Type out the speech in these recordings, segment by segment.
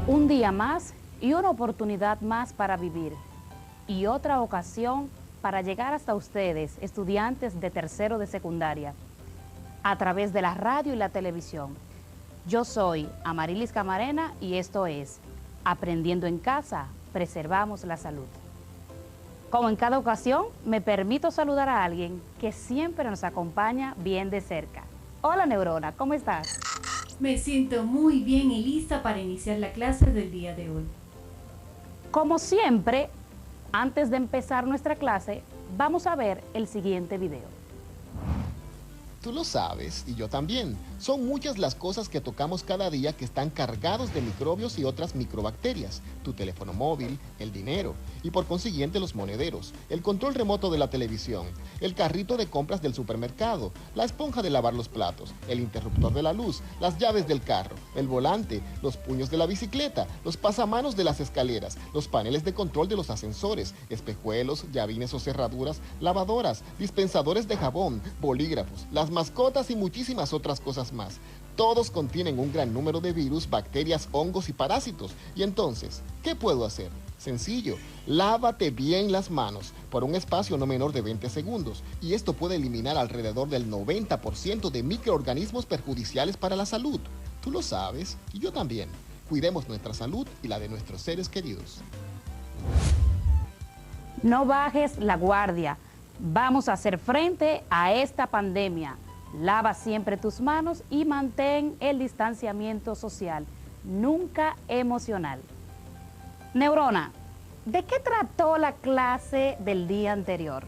Un día más y una oportunidad más para vivir. Y otra ocasión para llegar hasta ustedes, estudiantes de tercero de secundaria, a través de la radio y la televisión. Yo soy Amarilis Camarena y esto es Aprendiendo en Casa, Preservamos la Salud. Como en cada ocasión, me permito saludar a alguien que siempre nos acompaña bien de cerca. Hola Neurona, ¿cómo estás? Me siento muy bien y lista para iniciar la clase del día de hoy. Como siempre, antes de empezar nuestra clase, vamos a ver el siguiente video. Tú lo sabes, y yo también. Son muchas las cosas que tocamos cada día que están cargados de microbios y otras microbacterias. Tu teléfono móvil, el dinero, y por consiguiente los monederos, el control remoto de la televisión, el carrito de compras del supermercado, la esponja de lavar los platos, el interruptor de la luz, las llaves del carro, el volante, los puños de la bicicleta, los pasamanos de las escaleras, los paneles de control de los ascensores, espejuelos, llavines o cerraduras, lavadoras, dispensadores de jabón, bolígrafos, las mascotas y muchísimas otras cosas más. Todos contienen un gran número de virus, bacterias, hongos y parásitos. Y entonces, ¿qué puedo hacer? Sencillo, lávate bien las manos por un espacio no menor de 20 segundos y esto puede eliminar alrededor del 90% de microorganismos perjudiciales para la salud. Tú lo sabes y yo también. Cuidemos nuestra salud y la de nuestros seres queridos. No bajes la guardia. Vamos a hacer frente a esta pandemia. Lava siempre tus manos y mantén el distanciamiento social, nunca emocional. Neurona, ¿de qué trató la clase del día anterior?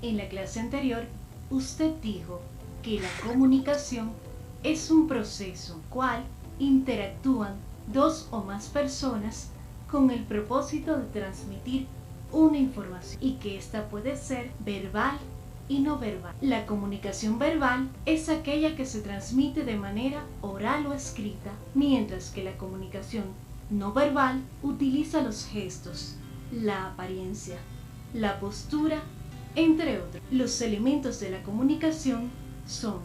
En la clase anterior, usted dijo que la comunicación es un proceso cual interactúan dos o más personas con el propósito de transmitir una información y que ésta puede ser verbal y no verbal. La comunicación verbal es aquella que se transmite de manera oral o escrita, mientras que la comunicación no verbal utiliza los gestos, la apariencia, la postura, entre otros. Los elementos de la comunicación son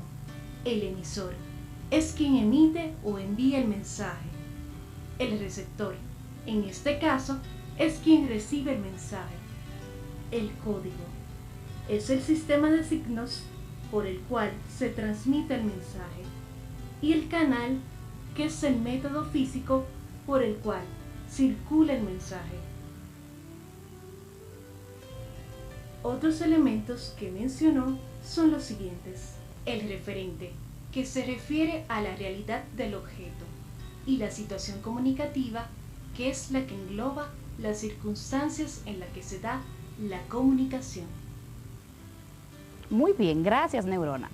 el emisor, es quien emite o envía el mensaje. El receptor, en este caso, es quien recibe el mensaje. El código es el sistema de signos por el cual se transmite el mensaje. Y el canal, que es el método físico por el cual circula el mensaje. Otros elementos que mencionó son los siguientes. El referente, que se refiere a la realidad del objeto. Y la situación comunicativa, que es la que engloba las circunstancias en las que se da la comunicación. Muy bien, gracias Neurona.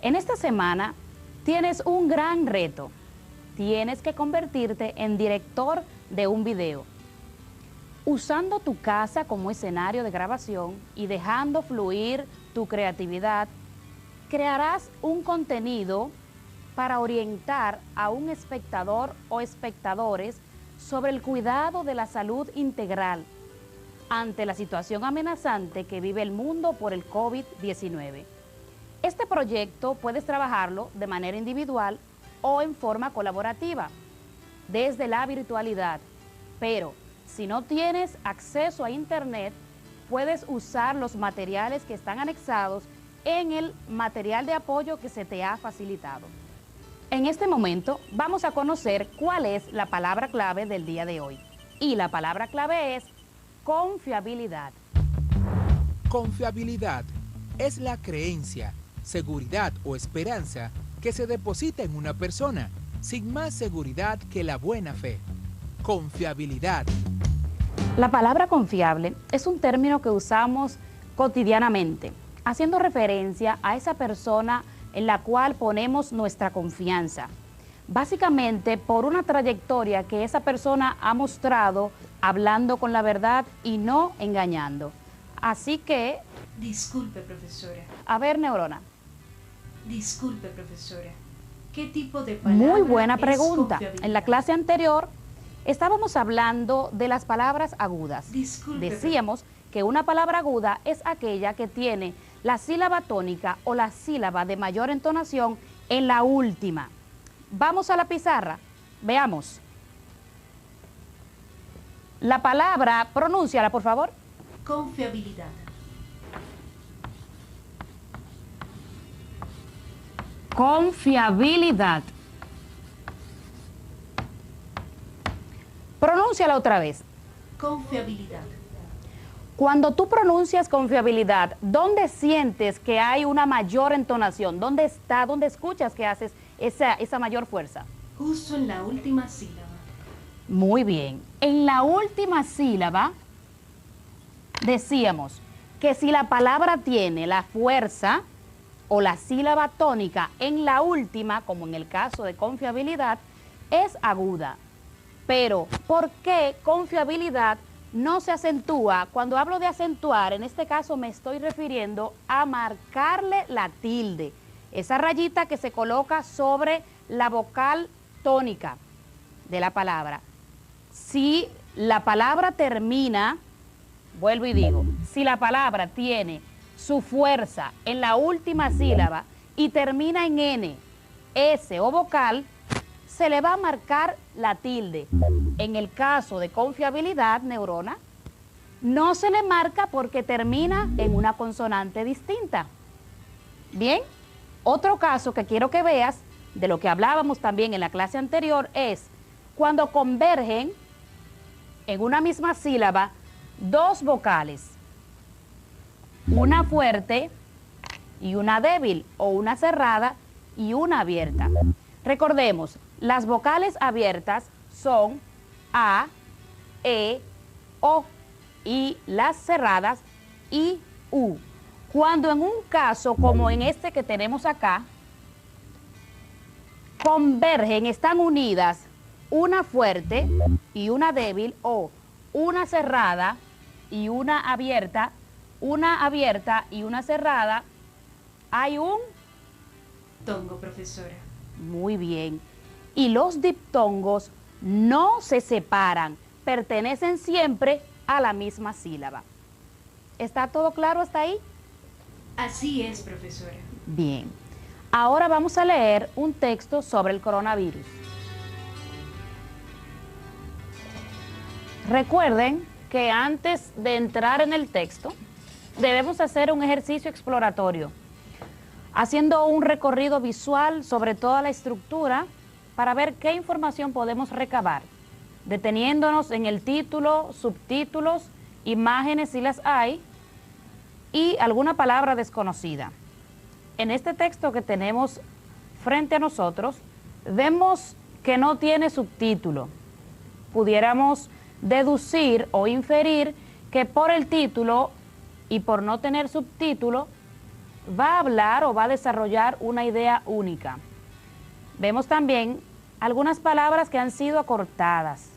En esta semana tienes un gran reto. Tienes que convertirte en director de un video. Usando tu casa como escenario de grabación y dejando fluir tu creatividad, crearás un contenido para orientar a un espectador o espectadores sobre el cuidado de la salud integral ante la situación amenazante que vive el mundo por el COVID-19. Este proyecto puedes trabajarlo de manera individual o en forma colaborativa, desde la virtualidad, pero si no tienes acceso a internet, puedes usar los materiales que están anexados en el material de apoyo que se te ha facilitado. En este momento vamos a conocer cuál es la palabra clave del día de hoy. Y la palabra clave es confiabilidad. Confiabilidad es la creencia, seguridad o esperanza que se deposita en una persona, sin más seguridad que la buena fe. Confiabilidad. La palabra confiable es un término que usamos cotidianamente, haciendo referencia a esa persona en la cual ponemos nuestra confianza, básicamente por una trayectoria que esa persona ha mostrado hablando con la verdad y no engañando. Así que... Disculpe, profesora. A ver, Neurona. Disculpe, profesora. ¿Qué tipo de palabra Muy buena es pregunta. confiabilidad? En la clase anterior estábamos hablando de las palabras agudas. Disculpe, Decíamos que una palabra aguda es aquella que tiene la sílaba tónica o la sílaba de mayor entonación en la última. Vamos a la pizarra, veamos. La palabra, pronúnciala, por favor. Confiabilidad. Confiabilidad. Pronúnciala otra vez. Confiabilidad. Cuando tú pronuncias confiabilidad, ¿dónde sientes que hay una mayor entonación? ¿Dónde está, dónde escuchas que haces esa mayor fuerza? Justo en la última sílaba. Muy bien. En la última sílaba decíamos que si la palabra tiene la fuerza o la sílaba tónica en la última, como en el caso de confiabilidad, es aguda. Pero, ¿por qué confiabilidad no se acentúa? Cuando hablo de acentuar, en este caso me estoy refiriendo a marcarle la tilde, esa rayita que se coloca sobre la vocal tónica de la palabra. Si la palabra termina, vuelvo y digo, si la palabra tiene su fuerza en la última sílaba y termina en N, S o vocal, se le va a marcar la tilde. En el caso de confiabilidad, neurona, no se le marca porque termina en una consonante distinta. Bien, otro caso que quiero que veas, de lo que hablábamos también en la clase anterior, es cuando convergen en una misma sílaba dos vocales, una fuerte y una débil, o una cerrada y una abierta. Recordemos, las vocales abiertas son A, E, O, y las cerradas I, U. Cuando en un caso como en este que tenemos acá, convergen, están unidas una fuerte y una débil, o una cerrada y una abierta y una cerrada, hay un Tongo, profesora. muy bien. Y los diptongos no se separan, pertenecen siempre a la misma sílaba. ¿Está todo claro hasta ahí? Así es, profesora. Bien. Ahora vamos a leer un texto sobre el coronavirus. Recuerden que antes de entrar en el texto, debemos hacer un ejercicio exploratorio, haciendo un recorrido visual sobre toda la estructura para ver qué información podemos recabar, deteniéndonos en el título, subtítulos, imágenes si las hay, y alguna palabra desconocida. En este texto que tenemos frente a nosotros, vemos que no tiene subtítulo. Pudiéramos deducir o inferir que por el título y por no tener subtítulo, va a hablar o va a desarrollar una idea única. Vemos también algunas palabras que han sido acortadas.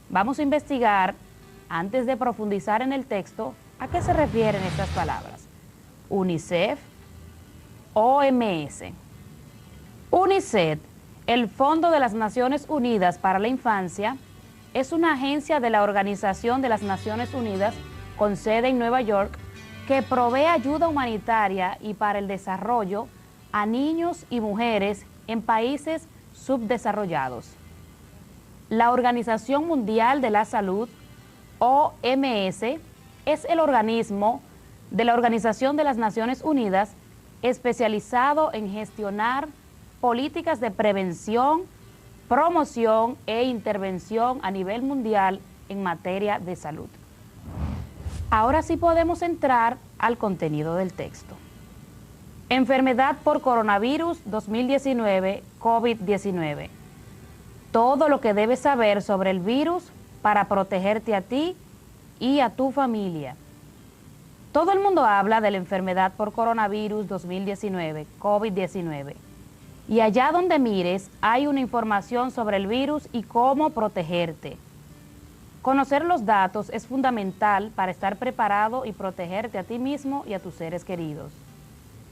Vamos a investigar, antes de profundizar en el texto, a qué se refieren estas palabras. UNICEF, OMS. UNICEF, el Fondo de las Naciones Unidas para la Infancia, es una agencia de la Organización de las Naciones Unidas con sede en Nueva York que provee ayuda humanitaria y para el desarrollo a niños y mujeres en países subdesarrollados. La Organización Mundial de la Salud, OMS, es el organismo de la Organización de las Naciones Unidas especializado en gestionar políticas de prevención, promoción e intervención a nivel mundial en materia de salud. Ahora sí podemos entrar al contenido del texto. Enfermedad por coronavirus 2019, COVID-19. Todo lo que debes saber sobre el virus para protegerte a ti y a tu familia. Todo el mundo habla de la enfermedad por coronavirus 2019, COVID-19. Y allá donde mires hay una información sobre el virus y cómo protegerte. Conocer los datos es fundamental para estar preparado y protegerte a ti mismo y a tus seres queridos.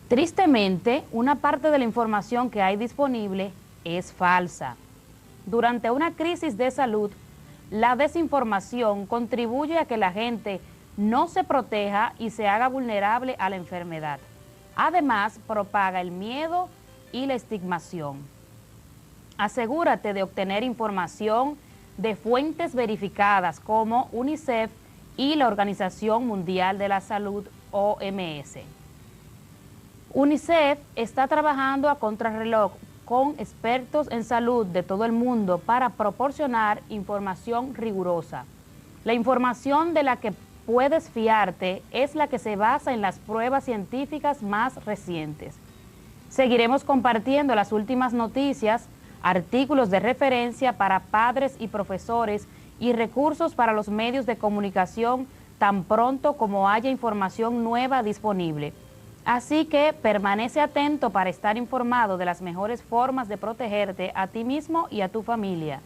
Tristemente, una parte de la información que hay disponible es falsa. Durante una crisis de salud, la desinformación contribuye a que la gente no se proteja y se haga vulnerable a la enfermedad. Además, propaga el miedo y la estigmación. Asegúrate de obtener información de fuentes verificadas como UNICEF y la Organización Mundial de la Salud, OMS. UNICEF está trabajando a contrarreloj con expertos en salud de todo el mundo para proporcionar información rigurosa. La información de la que puedes fiarte es la que se basa en las pruebas científicas más recientes. Seguiremos compartiendo las últimas noticias, artículos de referencia para padres y profesores y recursos para los medios de comunicación tan pronto como haya información nueva disponible. Así que permanece atento para estar informado de las mejores formas de protegerte a ti mismo y a tu familia.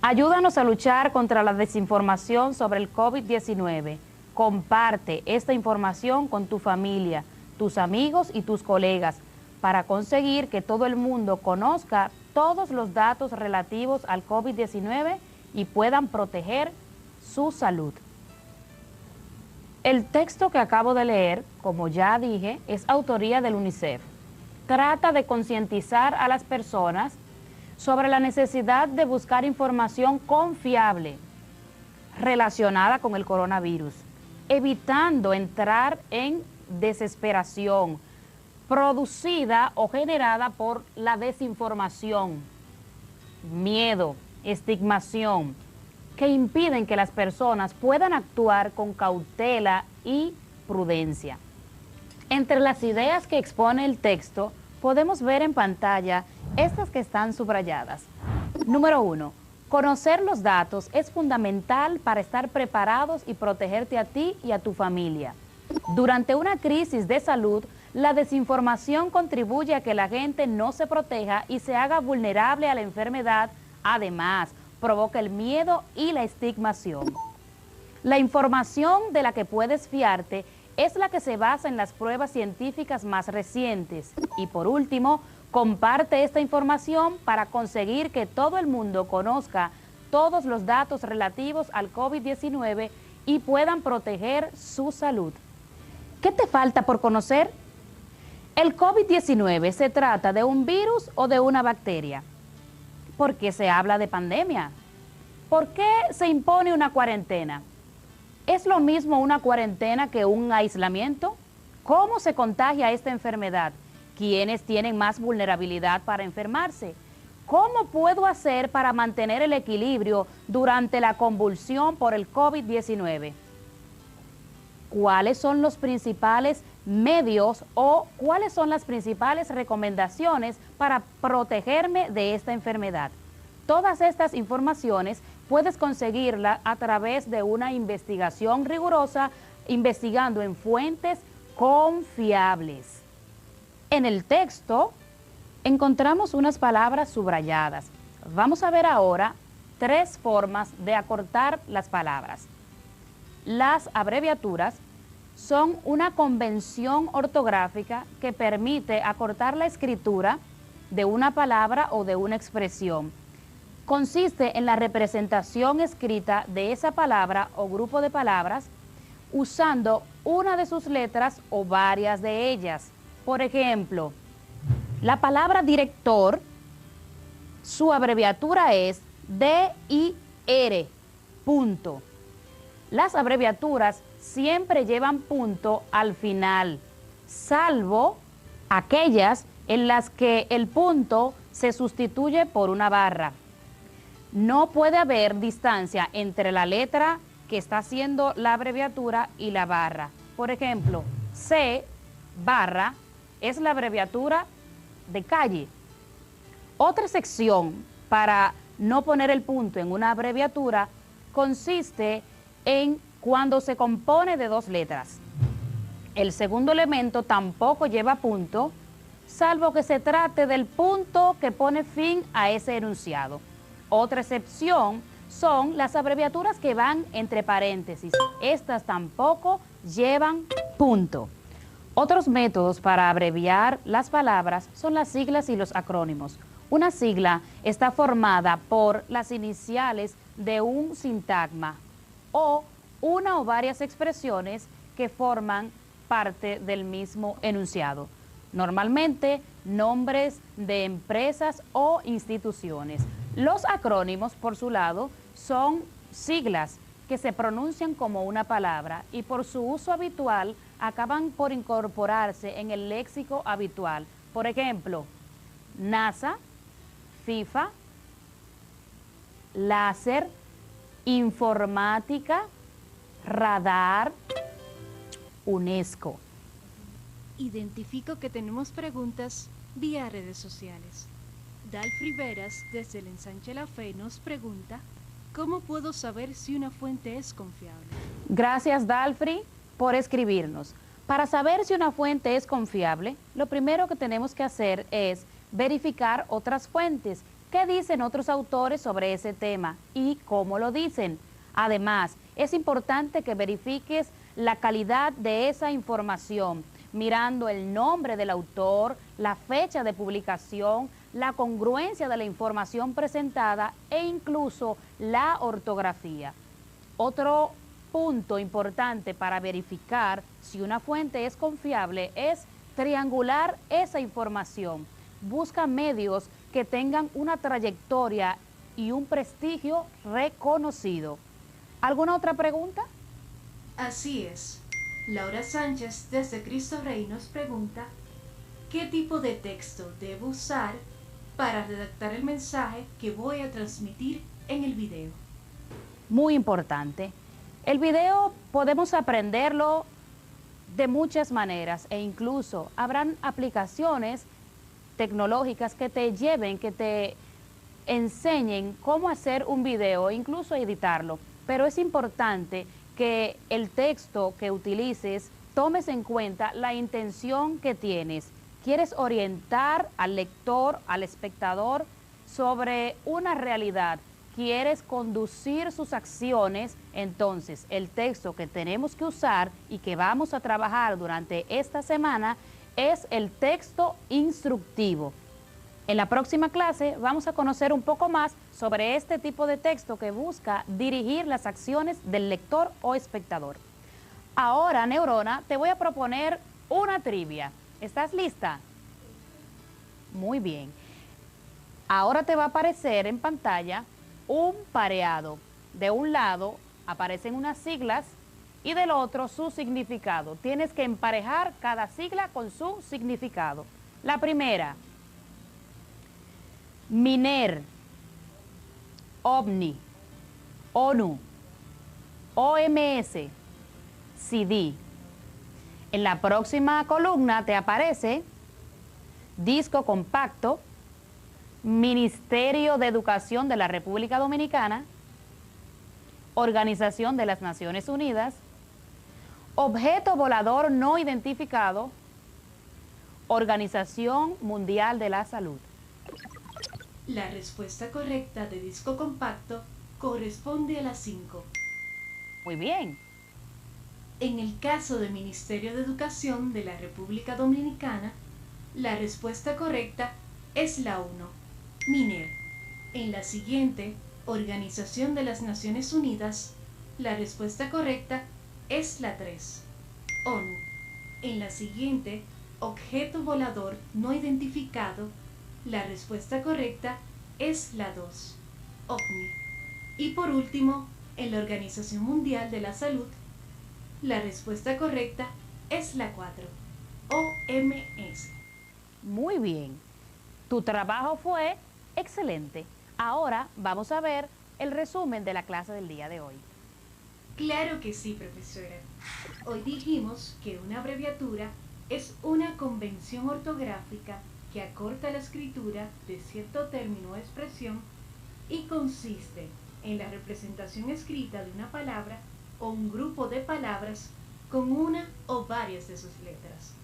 Ayúdanos a luchar contra la desinformación sobre el COVID-19. Comparte esta información con tu familia, tus amigos y tus colegas para conseguir que todo el mundo conozca todos los datos relativos al COVID-19 y puedan proteger su salud. El texto que acabo de leer, como ya dije, es autoría del UNICEF. Trata de concientizar a las personas sobre la necesidad de buscar información confiable relacionada con el coronavirus, evitando entrar en desesperación producida o generada por la desinformación, miedo, estigmación, que impiden que las personas puedan actuar con cautela y prudencia. Entre las ideas que expone el texto, podemos ver en pantalla estas que están subrayadas. Número 1. Conocer los datos es fundamental para estar preparados y protegerte a ti y a tu familia. Durante una crisis de salud, la desinformación contribuye a que la gente no se proteja y se haga vulnerable a la enfermedad. Además, provoca el miedo y la estigmación. La información de la que puedes fiarte es la que se basa en las pruebas científicas más recientes. Y por último, comparte esta información para conseguir que todo el mundo conozca todos los datos relativos al COVID-19 y puedan proteger su salud. ¿Qué te falta por conocer? ¿El COVID-19 se trata de un virus o de una bacteria? ¿Por qué se habla de pandemia? ¿Por qué se impone una cuarentena? ¿Es lo mismo una cuarentena que un aislamiento? ¿Cómo se contagia esta enfermedad? ¿Quiénes tienen más vulnerabilidad para enfermarse? ¿Cómo puedo hacer para mantener el equilibrio durante la convulsión por el COVID-19? ¿Cuáles son los principales medios o cuáles son las principales recomendaciones para protegerme de esta enfermedad? Todas estas informaciones puedes conseguirlas a través de una investigación rigurosa, investigando en fuentes confiables. En el texto encontramos unas palabras subrayadas. Vamos a ver ahora 3 formas de acortar las palabras. Las abreviaturas son una convención ortográfica que permite acortar la escritura de una palabra o de una expresión. Consiste en la representación escrita de esa palabra o grupo de palabras usando una de sus letras o varias de ellas. Por ejemplo, la palabra director, su abreviatura es DIR, punto. Las abreviaturas siempre llevan punto al final, salvo aquellas en las que el punto se sustituye por una barra. No puede haber distancia entre la letra que está haciendo la abreviatura y la barra. Por ejemplo, C barra es la abreviatura de calle. Otra sección para no poner el punto en una abreviatura consiste en cuando se compone de 2 letras. El segundo elemento tampoco lleva punto, salvo que se trate del punto que pone fin a ese enunciado. Otra excepción son las abreviaturas que van entre paréntesis. Estas tampoco llevan punto. Otros métodos para abreviar las palabras son las siglas y los acrónimos. Una sigla está formada por las iniciales de un sintagma o una o varias expresiones que forman parte del mismo enunciado. Normalmente, nombres de empresas o instituciones. Los acrónimos, por su lado, son siglas que se pronuncian como una palabra y por su uso habitual acaban por incorporarse en el léxico habitual. Por ejemplo, NASA, FIFA, láser, informática, radar, UNESCO. Identifico que tenemos preguntas vía redes sociales. Dalfri Veras, desde el Ensanche La Fe, nos pregunta: ¿cómo puedo saber si una fuente es confiable? Gracias, Dalfri, por escribirnos. Para saber si una fuente es confiable, lo primero que tenemos que hacer es verificar otras fuentes. ¿Qué dicen otros autores sobre ese tema y cómo lo dicen? Además, es importante que verifiques la calidad de esa información, mirando el nombre del autor, la fecha de publicación, la congruencia de la información presentada e incluso la ortografía. Otro punto importante para verificar si una fuente es confiable es triangular esa información. Busca medios que tengan una trayectoria y un prestigio reconocido. ¿Alguna otra pregunta? Así es. Laura Sánchez, desde Cristo Rey, nos pregunta: ¿qué tipo de texto debo usar para redactar el mensaje que voy a transmitir en el video? Muy importante. El video podemos aprenderlo de muchas maneras e incluso habrán aplicaciones tecnológicas que te lleven, que te enseñen cómo hacer un video e incluso editarlo. Pero es importante que el texto que utilices tomes en cuenta la intención que tienes. ¿Quieres orientar al lector, al espectador sobre una realidad? ¿Quieres conducir sus acciones? Entonces, el texto que tenemos que usar y que vamos a trabajar durante esta semana es el texto instructivo. En la próxima clase vamos a conocer un poco más sobre este tipo de texto que busca dirigir las acciones del lector o espectador. Ahora, Neurona, te voy a proponer una trivia. ¿Estás lista? Muy bien. Ahora te va a aparecer en pantalla un pareado. De un lado aparecen unas siglas y del otro su significado. Tienes que emparejar cada sigla con su significado. La primera: MINER, OVNI, ONU, OMS, CD. En la próxima columna te aparece disco compacto, Ministerio de Educación de la República Dominicana, Organización de las Naciones Unidas, objeto volador no identificado, Organización Mundial de la Salud. La respuesta correcta de disco compacto corresponde a la 5. Muy bien. En el caso del Ministerio de Educación de la República Dominicana, la respuesta correcta es la 1, MINER. En la siguiente, Organización de las Naciones Unidas, la respuesta correcta es la 3, ONU. En la siguiente, Objeto volador no identificado, la respuesta correcta es la 2, OVNI. Y por último, en la Organización Mundial de la Salud, la respuesta correcta es la 4, OMS. Muy bien. Tu trabajo fue excelente. Ahora vamos a ver el resumen de la clase del día de hoy. Claro que sí, profesora. Hoy dijimos que una abreviatura es una convención ortográfica que acorta la escritura de cierto término o expresión y consiste en la representación escrita de una palabra o un grupo de palabras con una o varias de sus letras.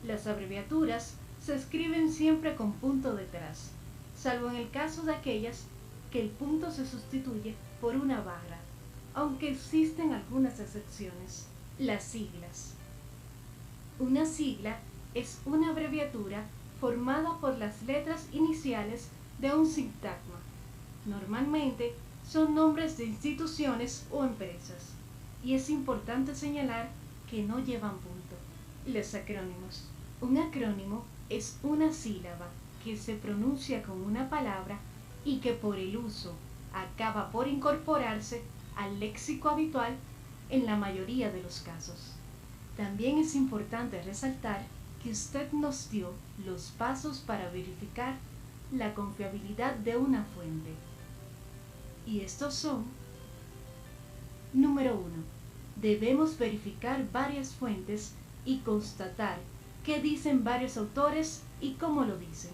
Las abreviaturas se escriben siempre con punto detrás, salvo en el caso de aquellas que el punto se sustituye por una barra, aunque existen algunas excepciones. Las siglas. Una sigla es una abreviatura formada por las letras iniciales de un sintagma. Normalmente son nombres de instituciones o empresas, y es importante señalar que no llevan punto. Los acrónimos. Un acrónimo es una sílaba que se pronuncia con una palabra y que por el uso acaba por incorporarse al léxico habitual en la mayoría de los casos. También es importante resaltar que usted nos dio los pasos para verificar la confiabilidad de una fuente. Y estos son: número 1. Debemos verificar varias fuentes y constatar qué dicen varios autores y cómo lo dicen.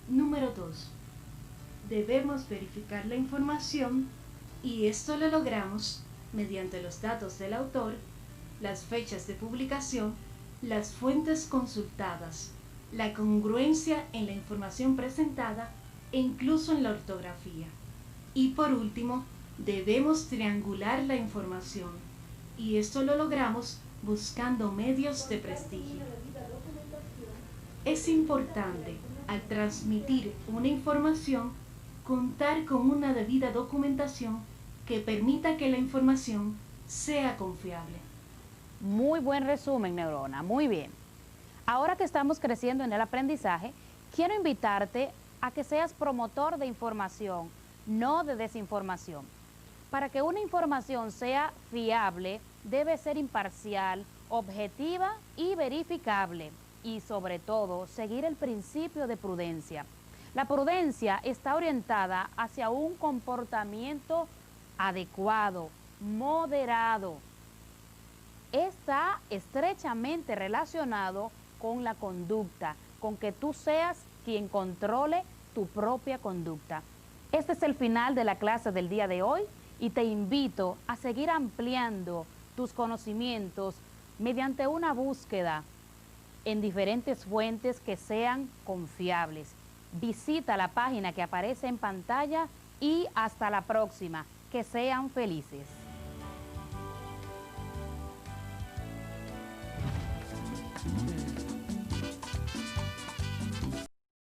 Número 2. Debemos verificar la información y esto lo logramos mediante los datos del autor, las fechas de publicación, las fuentes consultadas, la congruencia en la información presentada e incluso en la ortografía. Y por último, debemos triangular la información y esto lo logramos buscando medios de prestigio. Es importante, al transmitir una información, contar con una debida documentación que permita que la información sea confiable. Muy buen resumen, Neurona, muy bien. Ahora que estamos creciendo en el aprendizaje, quiero invitarte a que seas promotor de información, no de desinformación. Para que una información sea fiable, debe ser imparcial, objetiva y verificable. Y sobre todo, seguir el principio de prudencia. La prudencia está orientada hacia un comportamiento adecuado, moderado. Está estrechamente relacionado con la conducta, con que tú seas quien controle tu propia conducta. Este es el final de la clase del día de hoy y te invito a seguir ampliando tus conocimientos mediante una búsqueda en diferentes fuentes que sean confiables. Visita la página que aparece en pantalla y hasta la próxima. Que sean felices.